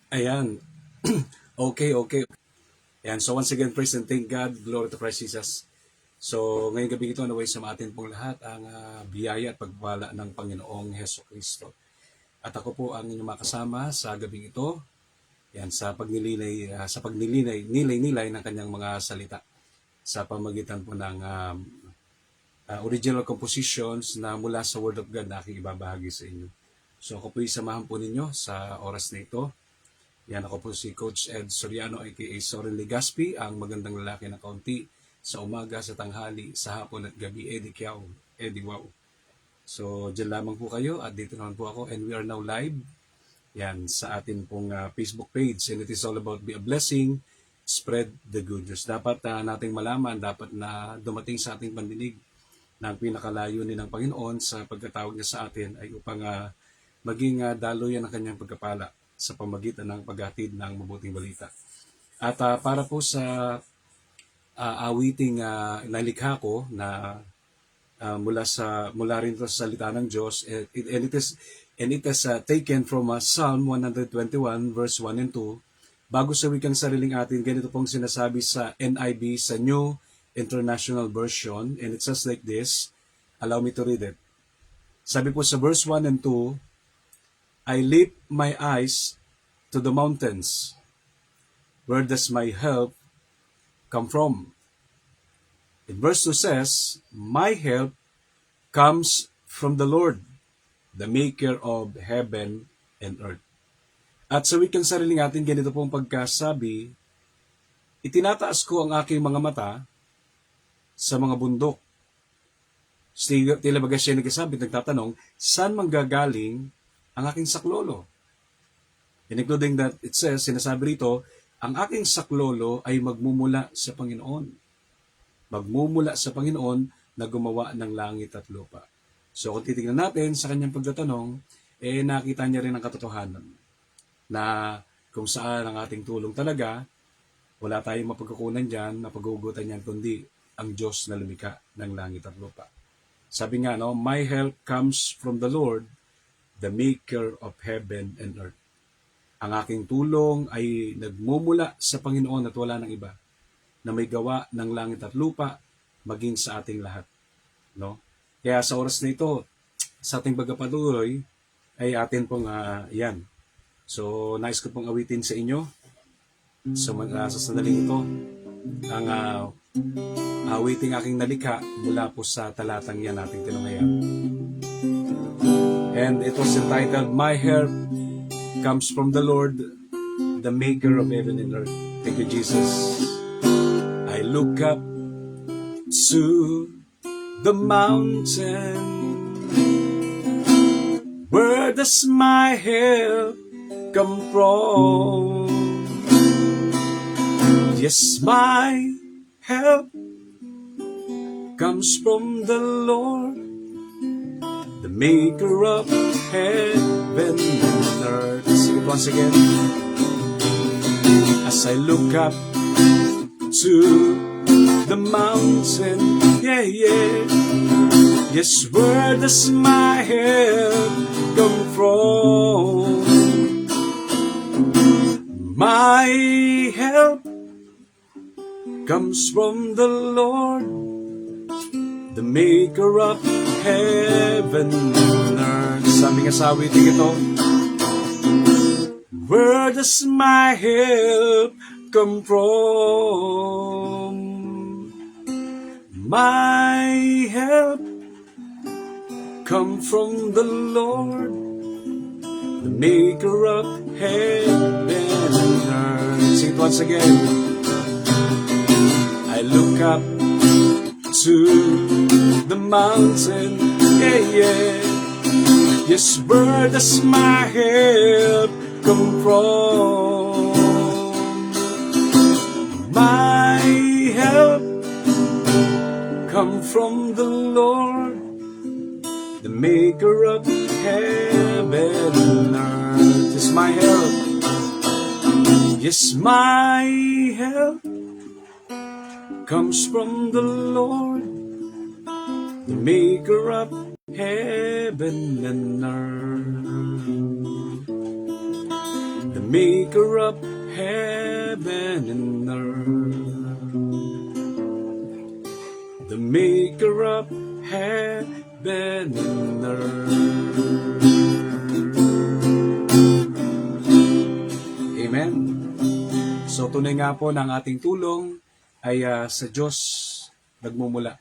Ayan. Okay, okay. Ayan. So once again, praise and thank God. Glory to Christ Jesus. So ngayong gabi ito, naway sa atin pong lahat ang biyaya at pagpala ng Panginoong Heso Kristo. At ako po ang inyong makasama sa gabing ito. Yan, nilay-nilay ng kanyang mga salita sa pamagitan po ng original compositions na mula sa Word of God na aking ibabahagi sa inyo. So ako po isamahan po ninyo sa oras na ito. Yan, ako po si Coach Ed Soriano aka Soren Legaspi, ang magandang lalaki na kaunti sa umaga, sa tanghali, sa hapon at gabi. Eddie Kiao, Eddie Wow. So dyan lamang po kayo at dito naman po ako, and we are now live yan sa atin pong Facebook page, and it is all about be a blessing, spread the good news. Dapat nating malaman, dapat na dumating sa ating pandinig na ang pinakalayunin ng Panginoon sa pagkatawag niya sa atin ay upang maging daluyan ng kanyang pagkapala sa pamagitan ng paghatid ng mabuting balita. At para po sa awiting nalikha ko na mula rin sa salita ng Diyos, and it is taken from Psalm 121 verse 1 and 2. Bago sa wikang sariling atin, ganito pong sinasabi sa NIV, sa New International Version, and it says like this. Allow me to read it. Sabi po sa verse 1 and 2, I lift my eyes to the mountains. Where does my help come from? In verse 2 says, my help comes from the Lord, the maker of heaven and earth. At sa wikang sariling atin, ganito pong pagkasabi, itinataas ko ang aking mga mata sa mga bundok. Tila baga siya nagsasabi, nagtatanong, saan manggagaling ang aking saklolo? And including that, it says, sinasabi rito, ang aking saklolo ay magmumula sa Panginoon. Magmumula sa Panginoon na gumawa ng langit at lupa. So kung titignan natin sa kanyang pagtatanong, nakita niya rin ang katotohanan na kung saan ang ating tulong talaga, wala tayong mapagkukunan dyan, mapaghugutan niyan, kundi ang Diyos na lumikha ng langit at lupa. Sabi nga, no, my help comes from the Lord, the maker of heaven and earth. Ang aking tulong ay nagmumula sa Panginoon at wala ng iba na may gawa ng langit at lupa maging sa ating lahat. No? Kaya sa oras na ito, sa ating pagpapatuloy, ay atin pong yan. So, nais ko pong awitin sa inyo sa sandaling ito ang awiting aking nalikha mula po sa talatang yan ating tinungayan. And it was entitled, My Help Comes from the Lord, the maker of heaven and earth. Thank you, Jesus. I look up to the mountain. Where does my help come from? Yes, my help comes from the Lord, the maker of heaven and earth. Sing it once again. As I look up to the mountain, yeah, yeah. Yes, where does my help come from? My help comes from the Lord, the maker of heaven and earth. Sabi nga sa awiting ito, where does my help come from? My help come from the Lord, the maker of heaven and earth. Sing it once again. I look up to the mountain, yeah, yeah. Yes, where does my help come from? My help come from the Lord, the maker of heaven and earth. Yes, my help. Yes, my help comes from the Lord, the maker of heaven and earth. The maker of heaven and earth, the maker of heaven and earth. Amen. So tunay nga po na ang ating tulong ay sa Diyos nagmumula,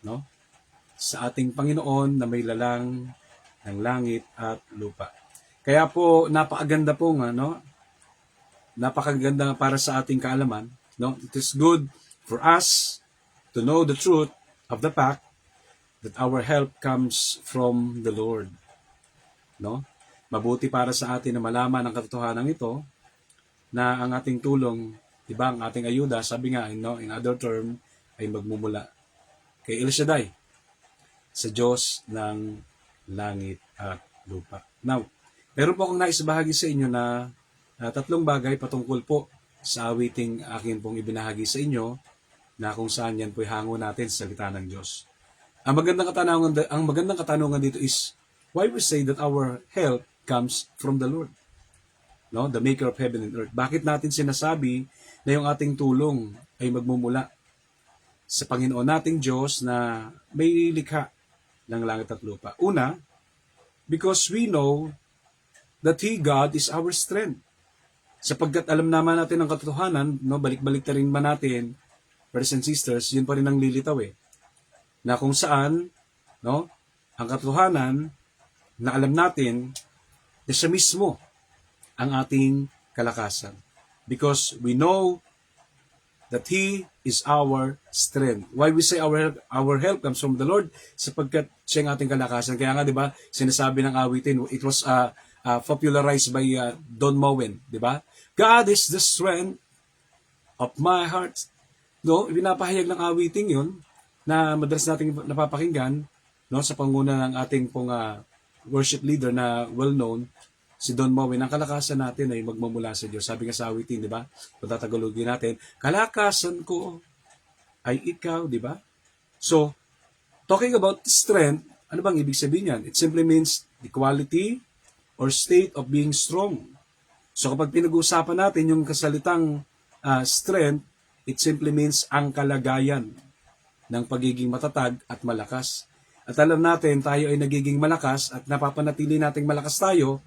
no? Sa ating Panginoon na may lalang ng langit at lupa. Kaya po napakaganda po nga, no? Napakaganda para sa ating kaalaman, no? It is good for us to know the truth of the fact that our help comes from the Lord, no? Mabuti para sa atin na malaman ang katotohanan ito na ang ating tulong, diba, ang ating ayuda, sabi nga, no, in other term, ay magmumula kay El Shaddai, sa Diyos ng langit at lupa. Now, meron po akong naisabahagi sa inyo na tatlong bagay patungkol po sa awiting akin pong ibinahagi sa inyo na kung saan yan po'y hango natin sa salita ng Diyos. Ang magandang katanungan dito is, why we say that our help comes from the Lord, no? The maker of heaven and earth. Bakit natin sinasabi na yung ating tulong ay magmumula sa Panginoon nating Diyos na may likha ng langit at lupa? Una, because we know that He, God, is our strength. Sapagkat alam naman natin ang katotohanan, no? Balik-balik na rin ba natin, brothers and sisters, yun pa rin ang lilitaw na kung saan, no, ang katotohanan na alam natin na siya mismo ang ating kalakasan. Because we know that He is our strength. Why we say our help comes from the Lord? Sapagkat siya ang ating kalakasan. Kaya nga, di ba, sinasabi ng awitin, it was popularized by Don Moen, di ba? God is the strength of my heart. No, pinapahayag ng awiting yun na madalas nating napapakinggan, no, sa panguna ng ating pong worship leader na well-known, si Don Moen. Ang kalakasan natin ay magmumula sa Diyos. Sabi nga sa awitin, di ba? Kung tatagalogin natin, kalakasan ko ay ikaw, di ba? So, talking about strength, ano bang ibig sabihin yan? It simply means the quality or state of being strong. So, kapag pinag-uusapan natin yung kasalitang strength, it simply means ang kalagayan ng pagiging matatag at malakas. At alam natin, tayo ay nagiging malakas at napapanatili nating malakas tayo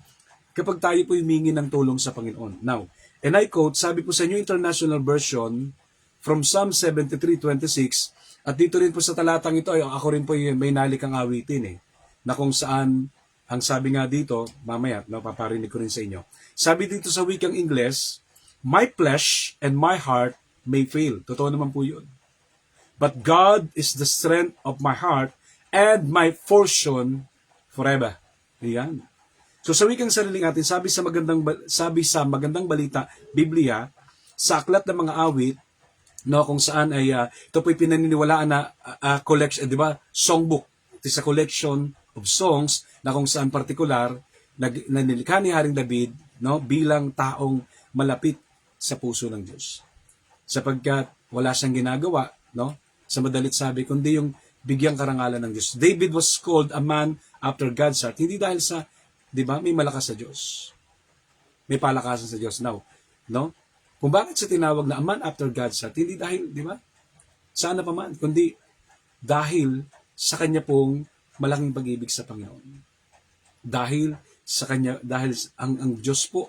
kapag tayo po humingi ng tulong sa Panginoon. Now, and I quote, sabi po sa New International Version from Psalm 73:26, at dito rin po sa talatang ito, ako rin po may nalikang awitin na kung saan, ang sabi nga dito, mamaya, paparinig ko rin sa inyo. Sabi dito sa wikang Ingles, my flesh and my heart may fail. Totoo naman po yun. But God is the strength of my heart and my portion forever. Ayan. So sa wikang sariling atin, sabi sa magandang balita, Biblia, sa aklat ng mga awit, no, kung saan ay ito po'y pinaniniwalaan na collection, di ba? Songbook. It is a collection of songs na kung saan partikular na nilikha ni Haring David, no, bilang taong malapit sa puso ng Diyos. Sapagkat wala siyang ginagawa, no, sa madalit sabi, kundi yung bigyang karangalan ng Diyos. David was called a man after God's heart. Hindi dahil sa, di ba, may malakas sa Diyos. May palakasan sa Diyos. Now, no? Kung bakit siya tinawag na a man after God's heart, hindi dahil, di ba, sana pa man, kundi dahil sa kanya pong malaking pag-ibig sa Panginoon. Dahil sa kanya, dahil ang Diyos po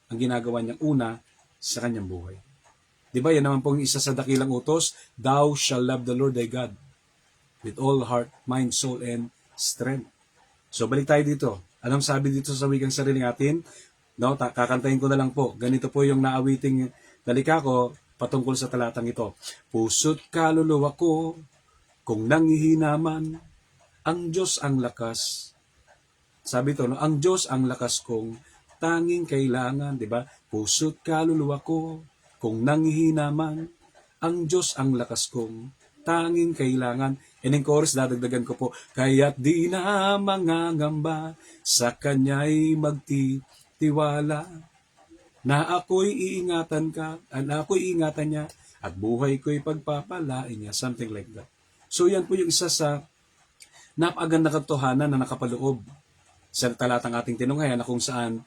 ang ginagawa niyang una sa kanyang buhay. Di ba, yan naman pong isa sa dakilang utos, thou shall love the Lord thy God with all heart, mind, soul, and strength. So, balik tayo dito. Anong sabi dito sa wikang sariling atin? No, kakantahin ko na lang po. Ganito po yung naawiting dalika ko patungkol sa talatang ito. Puso't kaluluwa ko, kung nanghihina man, ang Diyos ang lakas. Sabi ito, no, ang Diyos ang lakas kong tanging kailangan, di ba? Puso't kaluluwa ko, kung nanghihina man, ang Diyos ang lakas kong tanging kailangan. And in chorus, dadagdagan ko po, kaya't di na mangangamba, sa Kanya'y magtitiwala, na ako'y iingatan niya, at buhay ko'y pagpapalain niya. Something like that. So yan po yung isa sa napakaganda katotohanan na nakapaloob sa talatang ating tinunghayan na kung saan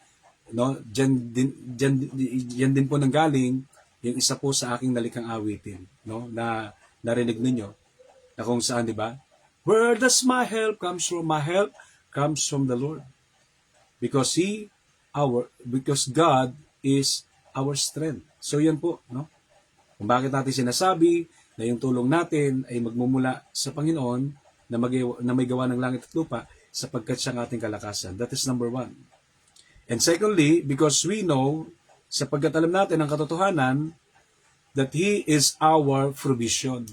no? Diyan din po nanggaling yung isa po sa aking nalikang awitin, no? Na narinig ninyo na kung saan, di ba? Where does my help comes from? My help comes from the Lord. Because because God is our strength. So yan po, no? Kung bakit natin sinasabi na yung tulong natin ay magmumula sa Panginoon na may gawa ng langit at lupa sapagkat siya ang ating kalakasan. That is number one. And secondly, because we know, sapagkat alam natin ang katotohanan, that He is our provision.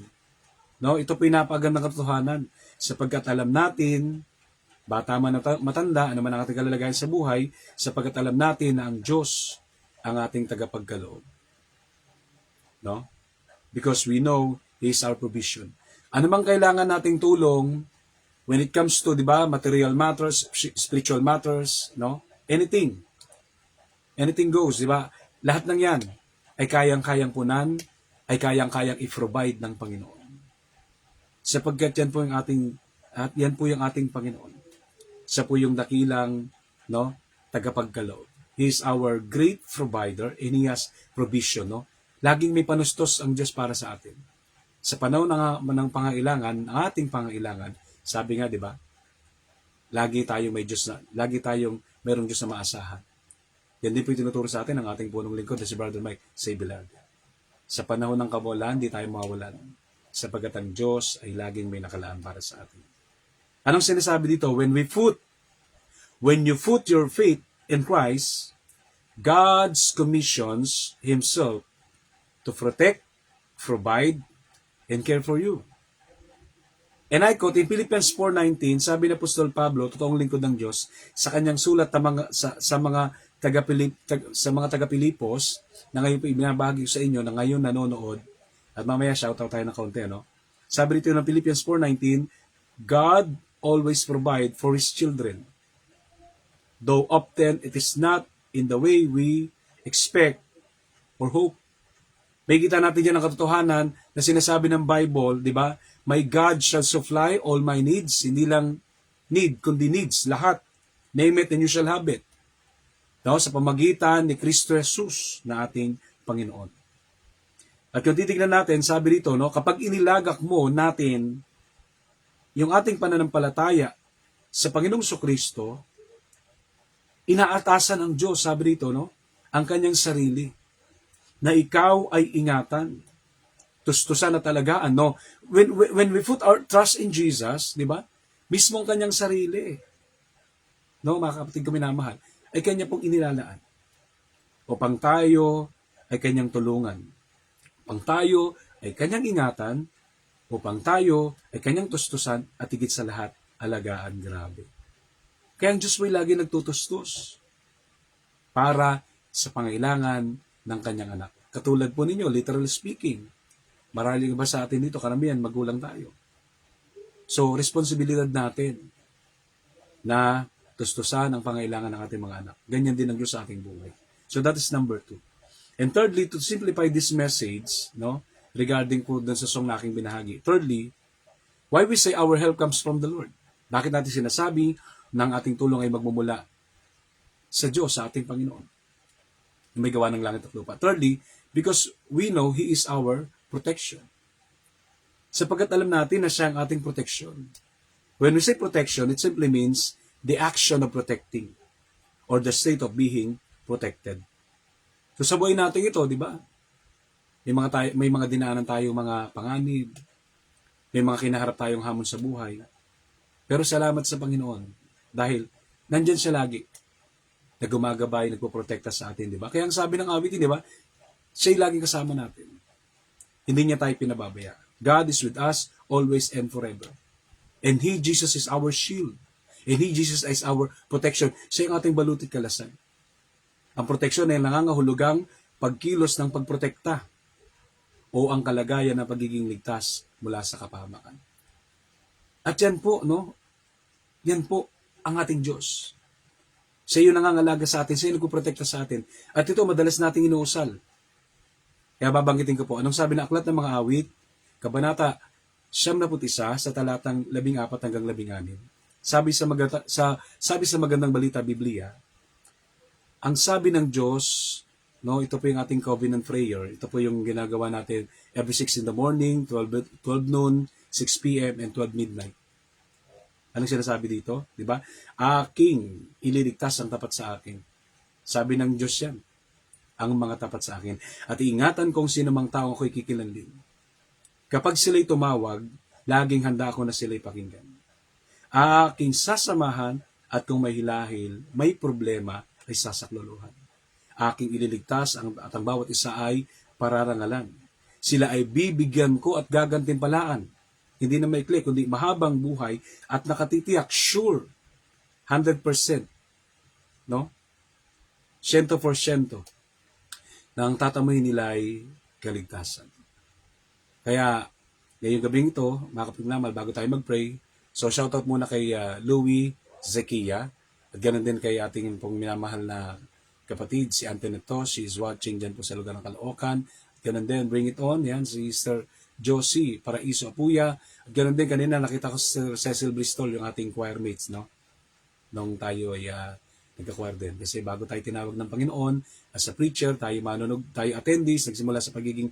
No, ito po yung napakagandang katotohanan. Sapagkat alam natin, bata man matanda, ano man ang ating kalalagayan sa buhay, sapagkat alam natin na ang Diyos ang ating tagapagkaloob. No? Because we know He is our provision. Ano mang kailangan nating tulong when it comes to, di ba, material matters, spiritual matters, no? Anything goes, di ba? Lahat ng yan ay kayang-kayang punan, ay kayang-kayang i-provide ng Panginoon. Sapagkat yan po yung ating Panginoon. Siya po yung dakilang, no, tagapagkaloob. He is our great provider and He has provision, no? Laging may panustos ang Diyos para sa atin. Sa panahon ng pangailangan, ang ating pangailangan, sabi nga, di ba? Lagi tayong mayroong Diyos na maasahan. Yan din po yung tinuturo sa atin ng ating punong lingkod na si Brother Mike Saybilag. Sa panahon ng kawalan, di tayo mawawalan. Sapagkat ang Diyos ay laging may nakalaan para sa atin. Anong sinasabi dito? When you put your faith in Christ, God's commissions Himself to protect, provide, and care for you. And I quote, in Philippians 4:19, sabi ni Apostol Pablo, totoong lingkod ng Diyos, sa kanyang sulat sa mga taga-Pilipos, na ngayon po ibinabahagi sa inyo, na ngayon nanonood, at mamaya shoutout tayo ng kaunti, no? Sabi dito ng Philippians 4:19, God always provide for His children, though often it is not in the way we expect or hope. May kita natin dyan ang katotohanan na sinasabi ng Bible, di ba? My God shall supply all my needs. Hindi lang need, kundi needs. Lahat. Name it and you shall have it. No? Sa pamagitan ni Kristo Jesus na ating Panginoon. At kung titignan natin, sabi dito, no, kapag inilagak mo natin yung ating pananampalataya sa Panginoong Kristo, inaatasan ng Diyos, sabi dito, no, ang kanyang sarili, na ikaw ay ingatan, tustusan at alagaan, no? When we put our trust in Jesus, di ba? Mismo ang kanyang sarili, no, mga kapatid ko minamahal, ay kanya pong inilalaan. Upang tayo ay kanyang tulungan. Upang tayo ay kanyang ingatan, upang tayo ay kanyang tustusan at higit sa lahat, alagaan. Grabe. Kaya ang Diyos may lagi nagtutustos para sa pangailangan ng kanyang anak. Katulad po ninyo, literally speaking, maraming iba sa atin dito, karamihan, magulang tayo. So, responsibilidad natin na tustusan ang pangailangan ng ating mga anak. Ganyan din ang Diyos sa ating buhay. So, that is number 2. And thirdly, to simplify this message, no, regarding po dun sa song na aking binahagi. Thirdly, why we say our help comes from the Lord? Bakit natin sinasabi ng ating tulong ay magmumula sa Diyos, sa ating Panginoon? May gawa ng langit at lupa. Thirdly, because we know He is our protection. Sapagkat alam natin na siya ang ating protection. When we say protection, it simply means the action of protecting or the state of being protected. So sa buhay natin ito, di ba? May mga dinaanan tayo mga panganib, may mga kinaharap tayong hamon sa buhay. Pero salamat sa Panginoon dahil nandyan siya lagi na gumagabay, nagpoprotekta sa atin, di ba? Kaya ang sabi ng awitin, di ba? Siya'y laging kasama natin. Hindi niya tayo pinababaya. God is with us always and forever. And He, Jesus, is our shield. And He, Jesus, is our protection. Siya yung ating balutit kalasan. Ang proteksyon ay nangangahulugang pagkilos ng pagprotekta o ang kalagayan ng pagiging ligtas mula sa kapahamakan. At yan po, no? Yan po ang ating Diyos. Siya yung nangangalaga sa atin, siya yung nagpuprotekta sa atin. At ito, madalas nating inuusal. Kaya babanggitin ko po, anong sabi ng Aklat ng Mga Awit, Kabanata 91 sa talatang 14 hanggang 16. Sabi sa magandang balita Biblia, ang sabi ng Diyos, no, ito po yung ating covenant prayer. Ito po yung ginagawa natin every 6 in the morning, 12 noon, 6 p.m., and 12 midnight. Anong sinasabi dito? Di ba? Aking ililigtas ang tapat sa akin. Sabi ng Diyos yan, ang mga tapat sa akin. At iingatan kong sino mang tao ako'y kikilanlin. Kapag sila'y tumawag, laging handa ako na sila'y pakinggan. Aking sasamahan at kung may hilahil, may problema, ay sasaklolohan. Aking ililigtas at ang bawat isa ay pararangalan. Sila ay bibigyan ko at gagantimpalaan. Hindi na maikli, kundi mahabang buhay at nakatitiyak, sure, 100%, no? 100% na ang tatamuhin nila ay kaligtasan. Kaya, ngayong gabing ito, mga kapignamal, bago tayo mag-pray, so shoutout muna kay Louie Zekia, at ganoon din kay ating pong minamahal na kapatid, si Antoinette. She is watching dyan po sa lugar ng Caloocan. At ganoon din, bring it on, yan, si Sister Josie Paraiso Apuya. At ganoon din, kanina nakita ko si Cecil Bristol, yung ating choir mates, no? Nung tayo ay nagka-choir din. Kasi bago tayo tinawag ng Panginoon, as a preacher, tayo manunog, tayo attendees, nagsimula sa pagiging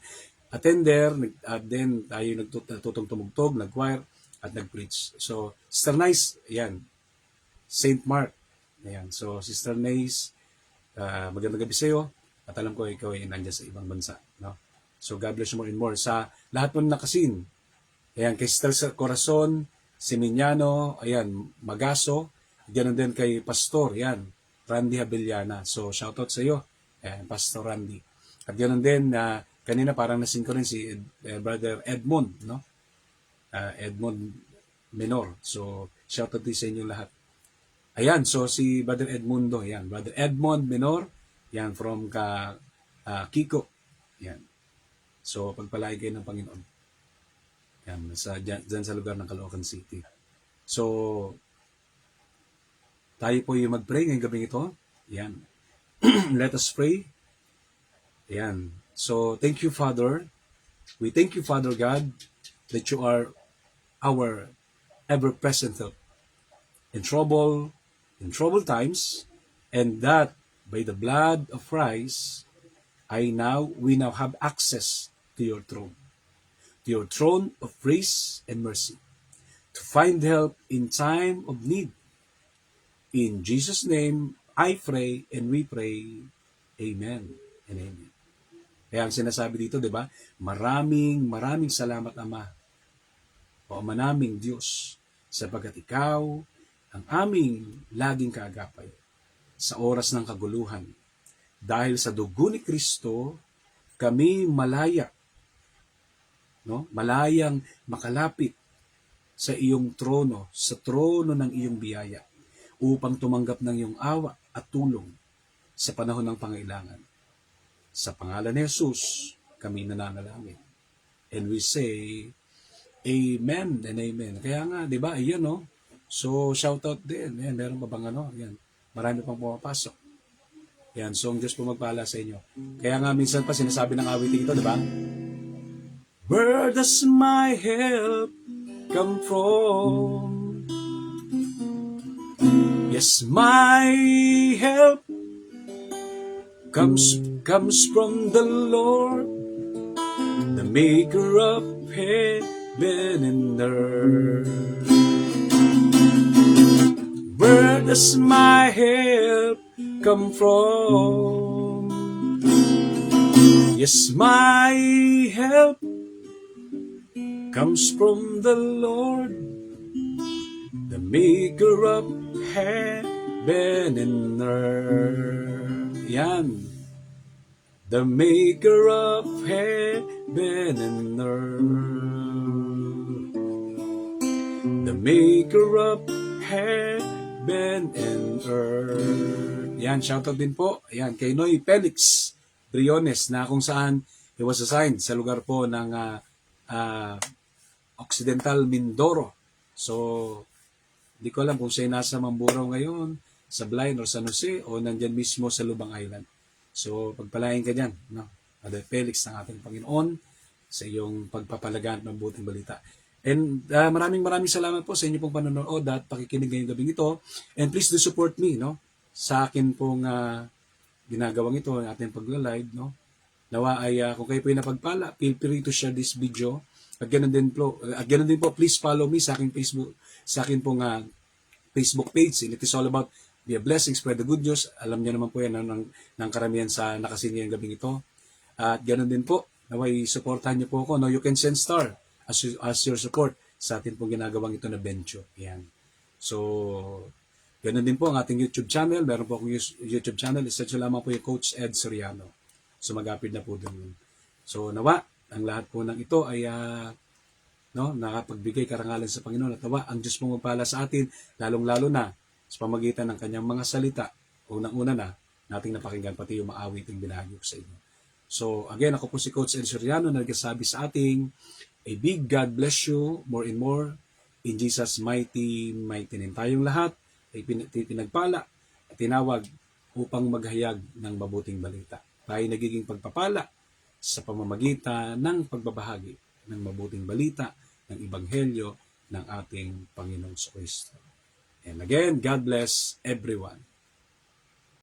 attender, at then tayo nagtutong tumugtog, nag-choir, at nag-preach. So, Sister Nice, ayan, St. Mark, ayan. So, Sister Nice, magandang gabi sa iyo, at alam ko ikaw ay nandiyan sa ibang bansa, no? So, God bless you more and more. Sa lahat mo nakasin, ayan, kay Sister Corazon, Siminiano, ayan, Magaso, ganoon din kay Pastor, yan, Randy Habillana. So, shoutout sa iyo, ayan, Pastor Randy. At ganoon din, kanina parang nasin ko rin si Brother Edmond, no? Edmond Menor. So, shoutout din sa inyo lahat. Ayan, so si Brother Edmundo, yan, Brother Edmond Menor, yan, from Kiko, yan. So, pagpalain kayo ng Panginoon. Yan, dyan sa lugar ng Caloocan City. So, tayo po yung mag-pray ngayong gabing ito. Yan. Let us pray. Yan. So, thank you, Father. We thank you, Father God, that you are our ever-present help in troubled times, and that by the blood of Christ, we now have access to your throne of grace and mercy, to find help in time of need. In Jesus' name, I pray and we pray. Amen and amen. Kaya ang sinasabi dito, di ba? Maraming salamat, Ama, o Ama naming Diyos, sapagkat ikaw ang aming laging kaagapay sa oras ng kaguluhan. Dahil sa dugo ni Kristo, kami malaya, no? Malayang makalapit sa iyong trono, sa trono ng iyong biyaya, upang tumanggap ng iyong awa at tulong sa panahon ng pangailangan. Sa pangalan ni Jesus, kami nananalangin. And we say, Amen and Amen. Kaya nga, di ba, ayan, no? So, shoutout din. Ayan, meron pa bang ano? Ayan, marami pang pumapasok. Yan, so ang Diyos po magpala sa inyo. Kaya nga minsan pa sinasabi ng awiting ito, di ba? Where does my help come from? Yes, my help comes from the Lord, the maker of heaven and earth. Where does my help come from? Yes, my help comes from the Lord, the maker of heaven and earth. Yan. The maker of heaven and earth. The maker of heaven and earth. Yan, shoutout din po. Yan, kay Noy Felix Briones, na kung saan he was assigned sa lugar po ng Occidental Mindoro. So, di ko alam kung siya nasa Mamburao ngayon, sa Blind or San Jose, o nandyan mismo sa Lubang Island. So, pagpalain ka dyan, no? Brother Felix, ng ating Panginoon, sa iyong pagpapalagan ng buting balita. And maraming salamat po sa inyo pong panonood at pakikinig ngayong gabing ito. And please do support me, no? Sa akin pong ginagawang ito, ang ating pagla-live, no? Nawa ay kung kayo po ay napagpala, feel free to share this video. At ganun din po, please follow me sa aking sa akin pong Facebook page. And it is all about be a blessing, spread the good news. Alam niyo naman po yan ng karamihan sa nakasingil gabing ito. At ganun din po, naway supportahan niyo po ako. No, you can send star as your support sa atin pong ginagawang ito na Bencho. Yan. So, ganun din po ang ating YouTube channel. Meron po akong YouTube channel. Search lamang po yung Coach Ed Soriano. So mag-upload na po doon. So nawa, ang lahat po ng ito ay nakapagbigay karangalan sa Panginoon. At nawa, ang Diyos po magpala sa atin, lalong-lalo na sa pamagitan ng kanyang mga salita, unang-una na, nating napakinggan pati yung maawiting binahagi ko sa inyo. So again, ako po si Coach Ed Soriano na nagsasabi sa ating, a big God bless you more and more in Jesus' mighty name. Tayong lahat ay pinagpala at tinawag upang maghayag ng mabuting balita. Tayo nagiging pagpapala sa pamamagitan ng pagbabahagi ng mabuting balita ng Ebanghelyo ng ating Panginoong Kristo. And again, God bless everyone.